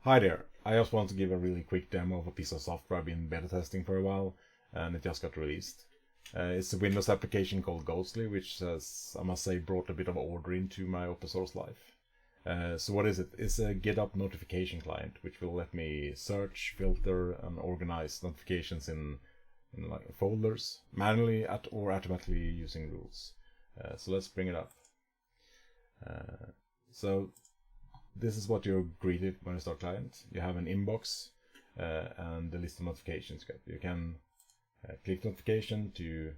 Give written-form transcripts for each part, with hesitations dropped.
Hi there, I just want to give a really quick demo of a piece of software I've been beta testing for a while, and it just got released. It's a Windows application called Ghostly, which has, I must say, brought a bit of order into my open source life. So what is it? It's a GitHub notification client, which will let me search, filter, and organize notifications in like folders, manually or automatically using rules. So let's bring it up. So this is what you're greeted when you start client. You have an inbox and the list of notifications. You can click notification to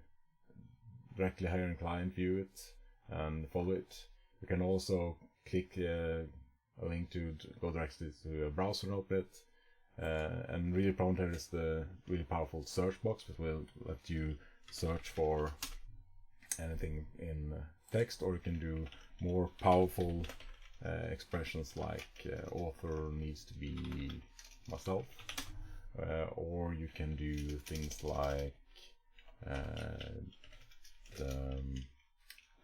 directly hire a client, view it, and follow it. You can also click a link to go directly to a browser and open it. And really important here is the really powerful search box, which will let you search for anything in text, or you can do more powerful expressions like author needs to be myself, or you can do things like the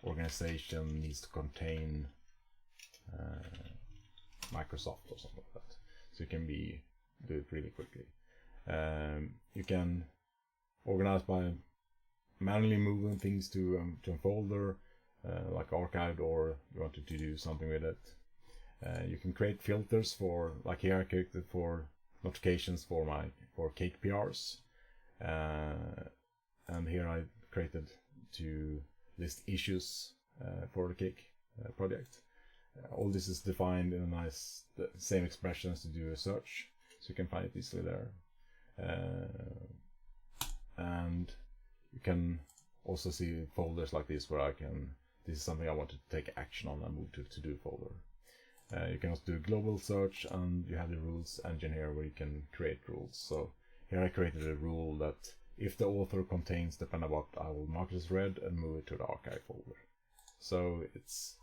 organization needs to contain Microsoft or something like that. So you can do it really quickly. You can organize by manually moving things to a folder, like archived, or you wanted to do something with it. You can create filters for, like here I created for notifications for cake PRs, and here I created to list issues for the cake project. All this is defined in the same expressions to do a search, so you can find it easily there. And you can also see folders like this where this is something I want to take action on and move to to-do folder. You can also do a global search, and you have the rules engine here where you can create rules. So here I created a rule that if the author contains the Penabot, I will mark it as read and move it to the archive folder. So it's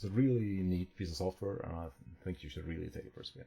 a really neat piece of software, and I think you should really take it for a spin.